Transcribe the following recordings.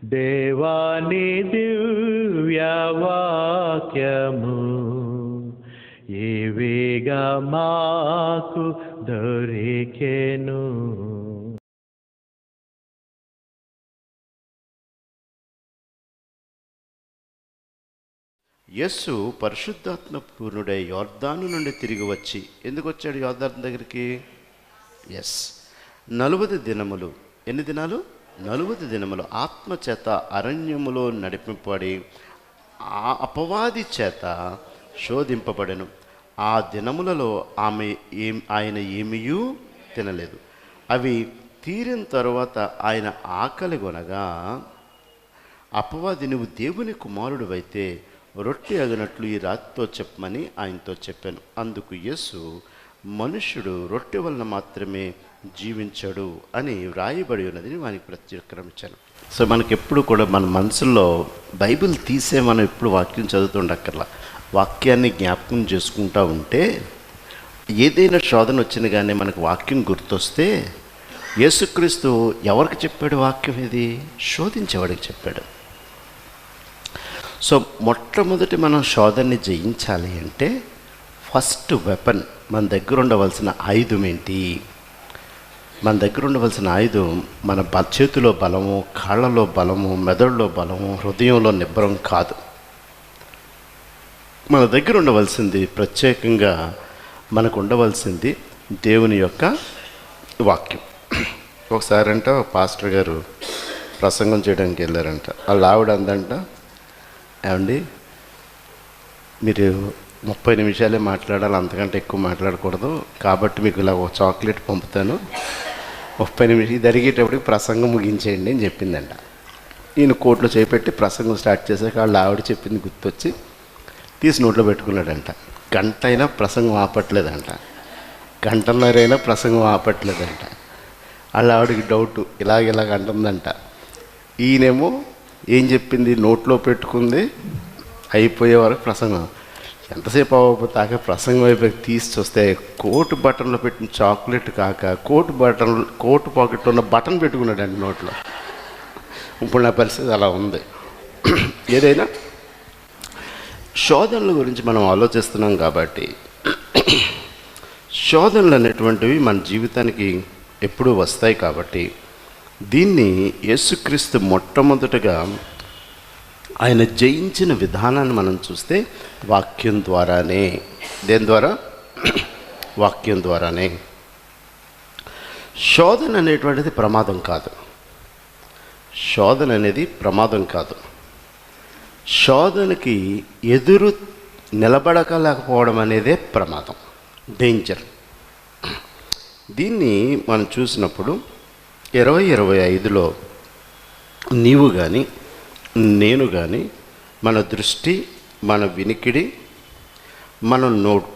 దేవాని దివ్యవాక్యము ఏవేగా మాకు దొరికెను. యేసు పరిశుద్ధాత్మ పూర్ణుడై యోర్దాను నుండి తిరిగి వచ్చి ఎందుకు వచ్చాడు యోర్దాను దగ్గరికి? 40 దినములు. ఎన్ని దినాలు? 40 దినములు ఆత్మచేత అరణ్యములో నడిపింపబడి ఆ అపవాది చేత శోధింపబడెను. ఆ దినములలో ఆయన ఏమీయూ తినలేదు. అవి తీరిన తరువాత ఆయన ఆకలి కొనగా, అపవాది నువ్వు దేవుని కుమారుడివైతే రొట్టె అగినట్లు ఈ రాతితో చెప్పమని ఆయనతో చెప్పాను. అందుకు యేసు, మనుష్యుడు రొట్టె వలన మాత్రమే జీవించడు అని వ్రాయబడి ఉన్నది వానికి ప్రత్యుత్తరమిచ్చాను. సో మనకి ఎప్పుడు కూడా మన మనసులో బైబిల్ తీసే మనం ఎప్పుడు వాక్యం చదువుతుండక్కర్లా, వాక్యాన్ని జ్ఞాపకం చేసుకుంటూ ఉంటే ఏదైనా శోధన వచ్చింది కానీ మనకు వాక్యం గుర్తొస్తే, యేసుక్రీస్తు ఎవరికి చెప్పాడు వాక్యం? ఇది శోధించేవాడికి చెప్పాడు. సో మొట్టమొదటి మనం శోధనని జయించాలి అంటే ఫస్ట్ వెపన్, మన దగ్గర ఉండవలసిన ఆయుధం ఏంటి? మన దగ్గర ఉండవలసిన ఆయుధం మన చేతిలో బలము, కాళ్ళలో బలము, మెదడులో బలము, హృదయంలో నిబ్బరం కాదు. మన దగ్గర ఉండవలసింది, ప్రత్యేకంగా మనకు ఉండవలసింది దేవుని యొక్క వాక్యం. ఒకసారంట పాస్టర్ గారు ప్రసంగం చేయడానికి వెళ్ళారంట. వాళ్ళ ఆవిడ అందంట, ఏమండి మీరు 30 నిమిషాలే మాట్లాడాలి, అంతకంటే ఎక్కువ మాట్లాడకూడదు, కాబట్టి మీకు ఇలా ఒక చాక్లెట్ పంపుతాను, 30 నిమిషాలు ఇది అడిగేటప్పటికి ప్రసంగం ముగించేయండి అని చెప్పిందంట. ఈయన కోట్లో చేపెట్టి ప్రసంగం స్టార్ట్ చేశాక వాళ్ళ ఆవిడ చెప్పింది గుర్తొచ్చి తీసి నోట్లో పెట్టుకున్నాడంట. గంట అయినా ప్రసంగం ఆపట్లేదంట, గంటన్నరైనా ప్రసంగం ఆపట్లేదంట. వాళ్ళ ఆవిడకి డౌట్, ఇలాగ అంటుందంట. ఈయనేమో ఏం చెప్పింది నోట్లో పెట్టుకుంది, అయిపోయే వరకు ప్రసంగం. ఎంతసేపు అవ్వకపోతే ప్రసంగం అయిపోయి తీసి చూస్తే కోటు బటన్లో పెట్టిన చాక్లెట్ కాక కోటు పాకెట్లో ఉన్న బటన్ పెట్టుకున్నాడండి నోట్లో. ఇప్పుడు నా పరిస్థితి అలా ఉంది. ఏదైనా శోధనల గురించి మనం ఆలోచిస్తున్నాం కాబట్టి, శోధనలు అనేటువంటివి మన జీవితానికి ఎప్పుడూ వస్తాయి కాబట్టి, దీన్ని యేసుక్రీస్తు మొట్టమొదటగా ఆయన జయించిన విధానాన్ని మనం చూస్తే వాక్యం ద్వారానే. దేని ద్వారా? వాక్యం ద్వారానే. శోధన అనేటువంటిది ప్రమాదం కాదు. శోధన అనేది ప్రమాదం కాదు. శోధనకి ఎదురు నిలబడకలేకపోవడం అనేదే ప్రమాదం, డేంజర్. దీన్ని మనం చూసినప్పుడు 2025లో నీవు కానీ నేను కానీ మన దృష్టి, మన వినికిడి, మన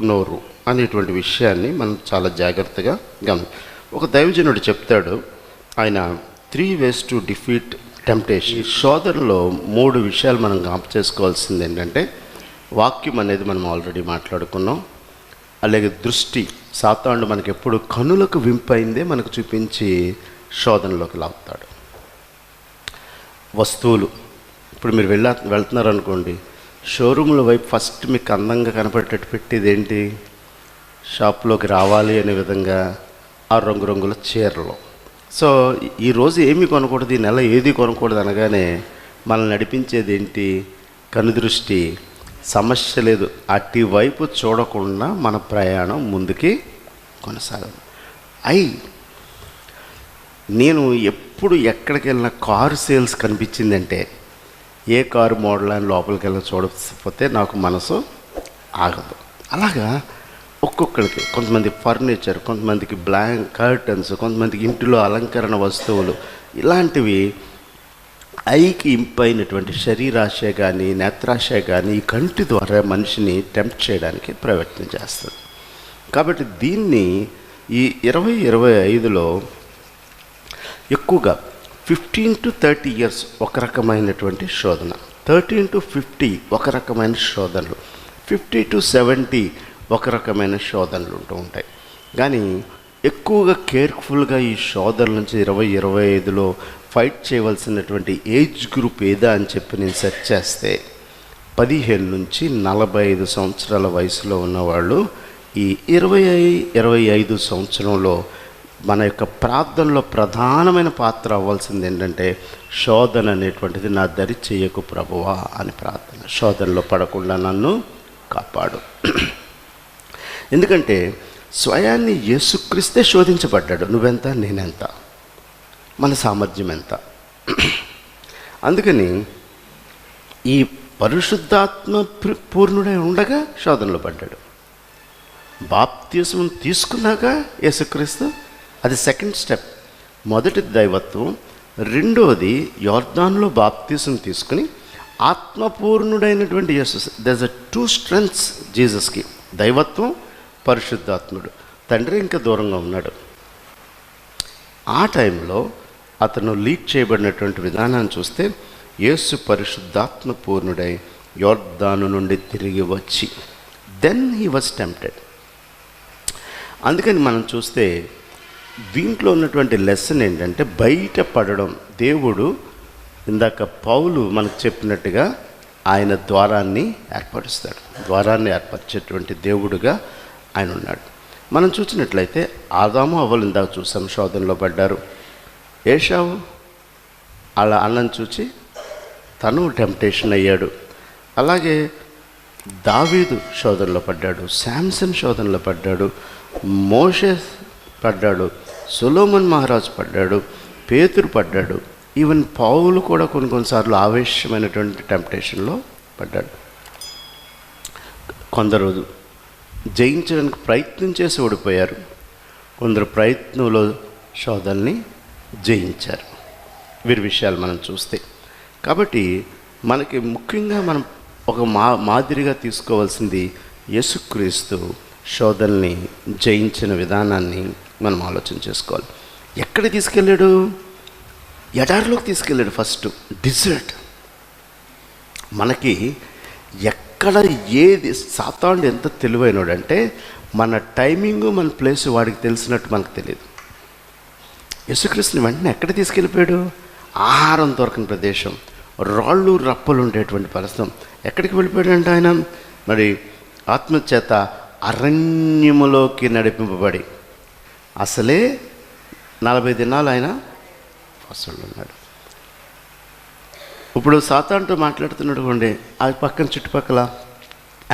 నోరు అనేటువంటి విషయాన్ని మనం చాలా జాగ్రత్తగా ఒక దైవజనుడు చెప్తాడు. ఆయన 3 ways to defeat temptation. ఈ శోధనలో 3 విషయాలు మనం జ్ఞాపకం చేసుకోవాల్సింది ఏంటంటే, వాక్యం అనేది మనం ఆల్రెడీ మాట్లాడుకున్నాం. అలాగే దృష్టి, సాతానుడు మనకి ఎప్పుడు కనులకు వింపైందే మనకు చూపించి శోధనలోకి లాగుతాడు. వస్తువులు, ఇప్పుడు మీరు వెళ్తున్నారనుకోండి, షోరూముల వైపు ఫస్ట్ మీకు అందంగా కనపడేటట్టు పెట్టేది ఏంటి? షాప్లోకి రావాలి అనే విధంగా ఆ రంగురంగుల చీరలు. సో ఈరోజు ఏమీ కొనకూడదు, ఈ నెల ఏది కొనకూడదు అనగానే మనల్ని నడిపించేది ఏంటి? కనుదృష్టి. సమస్య లేదు, అటువైపు చూడకుండా మన ప్రయాణం ముందుకి కొనసాగదు. నేను ఎప్పుడు ఎక్కడికి వెళ్ళిన కారు సేల్స్ కనిపించిందంటే, ఏ కారు మోడల్ అని లోపలికి వెళ్ళి చూడకపోతే నాకు మనసు ఆగదు. అలాగా ఒక్కొక్కరికి, కొంతమంది ఫర్నిచర్, కొంతమందికి బ్లాంక్ కర్టన్స్, కొంతమందికి ఇంటిలో అలంకరణ వస్తువులు, ఇలాంటివి ఐకి ఇంపైనటువంటి శరీరాశ కానీ నేత్రాశ కానీ ఈ కంటి ద్వారా మనిషిని టెంప్ట్ చేయడానికి ప్రయత్నం చేస్తుంది. కాబట్టి దీన్ని ఈ 2025లో ఎక్కువగా 15 to 30 years ఒక రకమైనటువంటి శోధన, 13 to 50 ఒక రకమైన శోధనలు, 50 to 70 ఒక రకమైన శోధనలు ఉంటూ ఉంటాయి. కానీ ఎక్కువగా కేర్ఫుల్గా ఈ శోధన నుంచి 20-25లో ఫైట్ చేయవలసినటువంటి ఏజ్ గ్రూప్ ఏదా అని చెప్పి నేను సెర్చ్ చేస్తే 15 నుంచి 45 సంవత్సరాల వయసులో ఉన్నవాళ్ళు ఈ 20-25 సంవత్సరంలో మన యొక్క ప్రార్థనలో ప్రధానమైన పాత్ర అవ్వాల్సింది ఏంటంటే శోధన అనేటువంటిది నా దరి చేయకు ప్రభువా అని ప్రార్థన. శోధనలో పడకుండా నన్ను కాపాడు. ఎందుకంటే స్వయాన్ని యేసుక్రీస్తే శోధించబడ్డాడు. నువ్వెంత, నేనెంత, మన సామర్థ్యం ఎంత. అందుకని ఈ పరిశుద్ధాత్మ పూర్ణుడై ఉండగా శోధనలో పడ్డాడు. బాప్తిస్మం తీసుకున్నాక యేసుక్రీస్తు, అది సెకండ్ స్టెప్. మొదటిది దైవత్వం, రెండోది యోర్దానులో బాప్తిస్మం తీసుకుని ఆత్మపూర్ణుడైనటువంటి యేసు. దర్స్ అ 2 స్ట్రెంగ్త్స్ జీసస్కి, దైవత్వం, పరిశుద్ధాత్ముడు. తండ్రి ఇంకా దూరంగా ఉన్నాడు. ఆ టైంలో అతను లీడ్ చేయబడినటువంటి విధానాన్ని చూస్తే యేసు పరిశుద్ధాత్మ పూర్ణుడై యోర్దాను నుండి తిరిగి వచ్చి దెన్ హీ వాజ్ టెంప్టెడ్. అందుకని మనం చూస్తే దీంట్లో ఉన్నటువంటి లెసన్ ఏంటంటే బయట పడడం. దేవుడు ఇందాక పౌలు మనకు చెప్పినట్టుగా ఆయన ద్వారాన్ని ఏర్పరుస్తాడు. ద్వారాన్ని ఏర్పరిచేటువంటి దేవుడుగా ఆయన ఉన్నాడు. మనం చూసినట్లయితే ఆదాము అవ్వలు ఇందాక చూసాం, శోధనలో పడ్డారు. ఏశావు అలా అన్నం చూచి తను టెంప్టేషన్ అయ్యాడు. అలాగే దావీదు శోధనలో పడ్డాడు, శాంసన్ శోధనలో పడ్డాడు, మోషే పడ్డాడు, సొలొమోన్ మహారాజు పడ్డాడు, పేతురు పడ్డాడు. ఈవెన్ పౌలు కూడా కొన్నిసార్లు ఆవేశమైనటువంటి టెంప్టేషన్లో పడ్డాడు. కొందరు జయించడానికి ప్రయత్నం చేసి ఓడిపోయారు, కొందరు ప్రయత్నంలో శోధనని జయించారు. వీరి విషయాలు మనం చూస్తే, కాబట్టి మనకి ముఖ్యంగా మనం ఒక మాదిరిగా తీసుకోవాల్సింది యేసుక్రీస్తు శోధనని జయించిన విధానాన్ని మనం ఆలోచన చేసుకోవాలి. ఎక్కడ తీసుకెళ్ళాడు? ఎడారిలోకి తీసుకెళ్ళాడు. First desert. మనకి ఎక్కడ ఏది, సాతానుడు ఎంత తెలివైనడంటే మన టైమింగు మన ప్లేసు వాడికి తెలిసినట్టు మనకు తెలియదు. యేసుక్రీస్తుని వెంటనే ఎక్కడ తీసుకెళ్ళిపోయాడు? ఆహారం దొరకని ప్రదేశం, రాళ్ళు రప్పలు ఉండేటువంటి పరిస్థితి. ఎక్కడికి వెళ్ళిపోయాడంటే ఆయన మరి ఆత్మచేత అరణ్యములోకి నడిపింపబడి అసలే 40 దినాలు ఆయన ఫాస్ట్లో ఉన్నాడు. ఇప్పుడు సాతానుతో మాట్లాడుతున్నటువంటి ఆ పక్కన చుట్టుపక్కల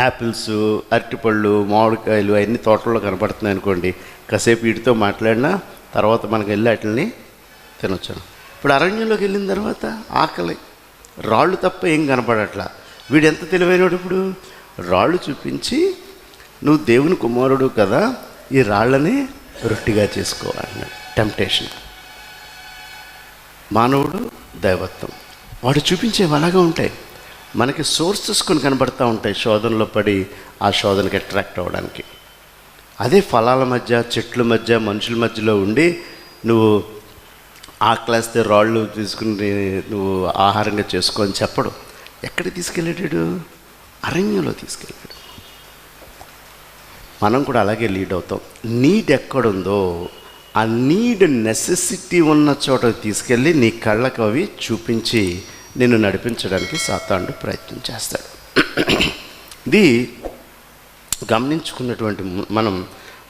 యాపిల్స్, అరటిపళ్ళు, మామిడికాయలు అన్ని తోటల్లో కనపడుతున్నాయి అనుకోండి. కాసేపు వీటితో మాట్లాడినా తర్వాత మనకు వెళ్ళి వాటిని తినొచ్చు. ఇప్పుడు అరణ్యంలోకి వెళ్ళిన తర్వాత ఆకలి, రాళ్ళు తప్ప ఏం కనపడట్లా. వీడు ఎంత తెలివైనడు! ఇప్పుడు రాళ్ళు చూపించి నువ్వు దేవుని కుమారుడు కదా, ఈ రాళ్ళని రొట్టిగా చేసుకోవాలన్నాడు. టెంప్టేషన్. మానవుడు దైవత్వం, వాడు చూపించేవి అలాగే ఉంటాయి. మనకి సోర్సెస్ కొన్ని కనబడుతూ ఉంటాయి శోధనలో పడి ఆ శోధనకి అట్రాక్ట్ అవ్వడానికి. అదే ఫలాల మధ్య, చెట్ల మధ్య, మనుషుల మధ్యలో ఉండి నువ్వు ఆకలేస్తే రాళ్ళు తీసుకుని నువ్వు ఆహారంగా చేసుకో అని చెప్పడు. ఎక్కడికి తీసుకెళ్ళాడు? అరణ్యంలో తీసుకెళ్ళాడు. మనం కూడా అలాగే లీడ్ అవుతాం. నీడ్ ఎక్కడుందో ఆ నీడ్, నెసెసిటీ ఉన్న చోట తీసుకెళ్ళి నీ కళ్ళకు అవి చూపించి నిన్ను నడిపించడానికి సాతానుడు ప్రయత్నం చేస్తాడు. ఇది గమనించుకున్నటువంటి మనం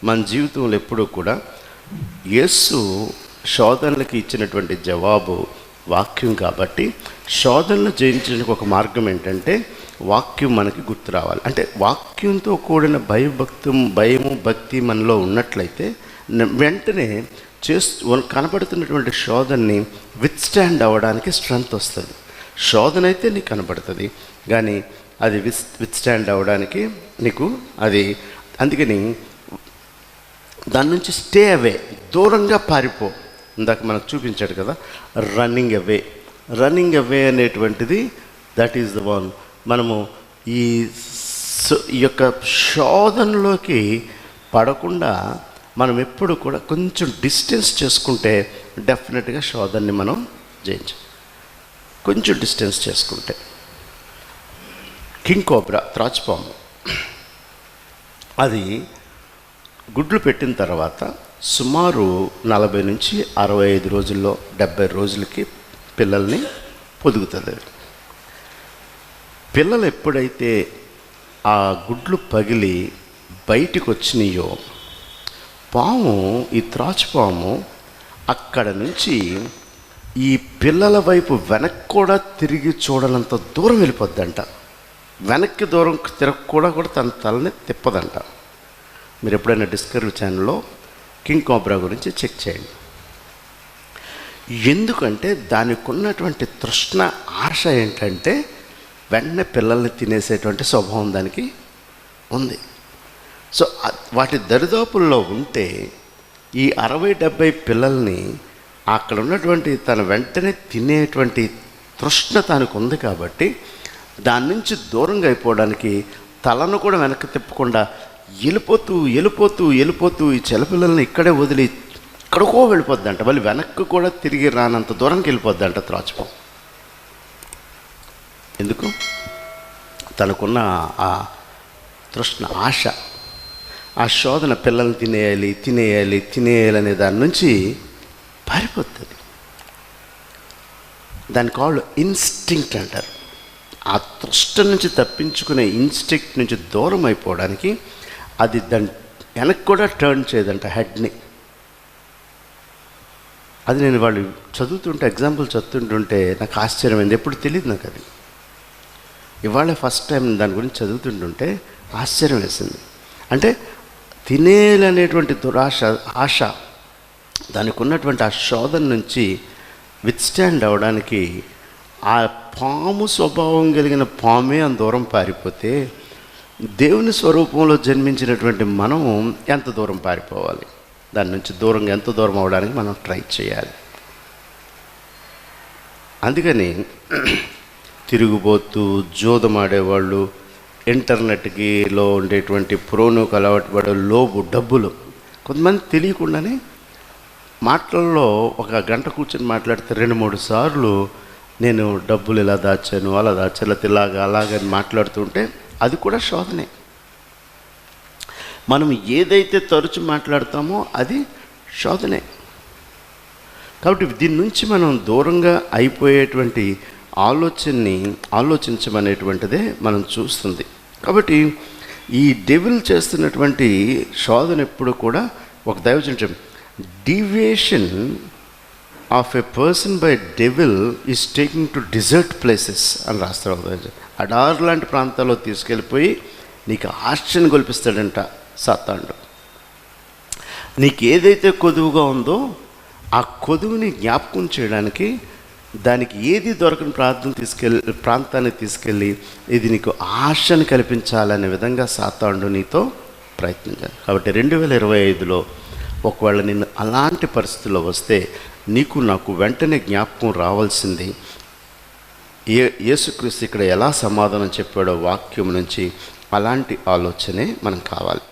మన జీవితంలో ఎప్పుడూ కూడా యేసు శోధనలకు ఇచ్చినటువంటి జవాబు వాక్యం. కాబట్టి శోధనలు జయించడానికి ఒక మార్గం ఏంటంటే వాక్యం మనకి గుర్తు రావాలి. అంటే వాక్యంతో కూడిన భయము భక్తి మనలో ఉన్నట్లయితే వెంటనే కనబడుతున్నటువంటి శోధనని విత్స్టాండ్ అవ్వడానికి స్ట్రెంగ్త్ వస్తుంది. శోధన అయితే నీకు కనబడుతుంది, కానీ అది విత్స్టాండ్ అవ్వడానికి నీకు అది, అందుకని దాని నుంచి స్టే అవే, దూరంగా పారిపో. ఇందాక మనకు చూపించాడు కదా రన్నింగ్ అవే అనేటువంటిది, దట్ ఈస్ ద వన్. మనము ఈ యొక్క శోధనలోకి పడకుండా మనం ఎప్పుడు కూడా కొంచెం డిస్టెన్స్ చేసుకుంటే డెఫినెట్గా శోధనని మనం జయించాం. కొంచెం డిస్టెన్స్ చేసుకుంటే కింగ్ కోబ్రా, త్రాచుపాము, అది గుడ్లు పెట్టిన తర్వాత సుమారు 40 నుంచి 65 రోజుల్లో 70 రోజులకి పిల్లల్ని పొదుగుతుంది. పిల్లలు ఎప్పుడైతే ఆ గుడ్లు పగిలి బయటికి వచ్చినాయో పాము, ఈ త్రాచుపాము అక్కడ నుంచి ఈ పిల్లల వైపు వెనక్కి కూడా తిరిగి చూడనంత దూరం వెళ్ళిపోద్దంట. వెనక్కి దూరం తిరగకుండా కూడా తన తలని తిప్పదంట. మీరు ఎప్పుడైనా డిస్కవరీ ఛానల్లో కింగ్ కోబ్రా గురించి చెక్ చేయండి. ఎందుకంటే దానికి ఉన్నటువంటి తృష్ణ, ఆశ ఏంటంటే వెంటనే పిల్లల్ని తినేసేటువంటి స్వభావం దానికి ఉంది. సో వాటి దరిదాపుల్లో ఉంటే ఈ 60-70 పిల్లల్ని అక్కడ ఉన్నటువంటి తన వెంటనే తినేటువంటి తృష్ణ తనకు ఉంది కాబట్టి దాని నుంచి దూరంగా అయిపోవడానికి తలను కూడా వెనక్కి తిప్పకుండా వెళ్ళిపోతూ ఈ చిన్నపిల్లల్ని ఇక్కడే వదిలి ఎక్కడికో వెళ్ళిపోద్దంట. మళ్ళీ వెనక్కి కూడా తిరిగి రానంత దూరంకి వెళ్ళిపోద్దంట త్రాచుపాము. ఎందుకు? తనకున్న ఆ తృష్ణ, ఆశ, ఆ శోధన, పిల్లల్ని తినేయాలి అనే దాని నుంచి పారిపోతుంది. దాని కాళ్ళు ఇన్స్టింక్ట్ అంటారు. ఆ తృష్ణ నుంచి తప్పించుకునే ఇన్స్టింక్ట్ నుంచి దూరం అయిపోవడానికి అది దాన్ని వెనక్కి కూడా టర్న్ చేయదంట హెడ్ని. అది నేను వాళ్ళు చదువుతుంటే, ఎగ్జాంపుల్ చదువుతుంటుంటే నాకు ఆశ్చర్యమైంది. ఎప్పుడు తెలియదు నాకు అది. ఇవాళ ఫస్ట్ టైం దాని గురించి చదువుతుంటుంటే ఆశ్చర్యం వేసింది. అంటే తినేయాలనేటువంటి దురాశ, ఆశ, దానికి ఉన్నటువంటి ఆ శోధన నుంచి విత్స్టాండ్ అవ్వడానికి ఆ పాము స్వభావం కలిగిన పామే అంత దూరం పారిపోతే దేవుని స్వరూపంలో జన్మించినటువంటి మనము ఎంత దూరం పారిపోవాలి? దాని నుంచి దూరంగా ఎంత దూరం అవ్వడానికి మనం ట్రై చేయాలి. అందుకని తిరుగుబోతూ జోదమాడేవాళ్ళు, ఇంటర్నెట్కిలో ఉండేటువంటి ప్రోనుకు అలవాటు పడే లోబు, డబ్బులు, కొంతమంది తెలియకుండానే మాటల్లో ఒక గంట కూర్చొని మాట్లాడితే 2-3 సార్లు నేను డబ్బులు ఇలా దాచాను, అలా దాచాను, అలాగని మాట్లాడుతుంటే అది కూడా శోధనే. మనం ఏదైతే తరచు మాట్లాడతామో అది శోధనే. కాబట్టి దీని నుంచి మనం దూరంగా అయిపోయేటువంటి ఆలోచనని ఆలోచించమనేటువంటిదే మనం చూస్తుంది. కాబట్టి ఈ డెవిల్ చేస్తున్నటువంటి శోధన ఎప్పుడు కూడా ఒక దైవజనం, deviation of a person by devil is taking to desert places అని రాస్తారు. అడార్ లాంటి ప్రాంతాల్లో తీసుకెళ్ళిపోయి నీకు ఆశ్చర్యం కల్పిస్తాడంట సాతానుడు. నీకు ఏదైతే కొదువుగా ఉందో ఆ కొదువుని జ్ఞాపకం చేయడానికి దానికి ఏది దొరకని ప్రాంతాన్ని తీసుకెళ్ళి ఇది నీకు ఆశను కల్పించాలనే విధంగా సాతానుడు నీతో ప్రయత్నించాలి. కాబట్టి 2025లో ఒకవేళ నిన్ను అలాంటి పరిస్థితుల్లో వస్తే నీకు నాకు వెంటనే జ్ఞాపకం రావాల్సింది యేసుక్రీస్తు ఇక్కడ ఎలా సమాధానం చెప్పాడో వాక్యం నుంచి అలాంటి ఆలోచనే మనం కావాలి.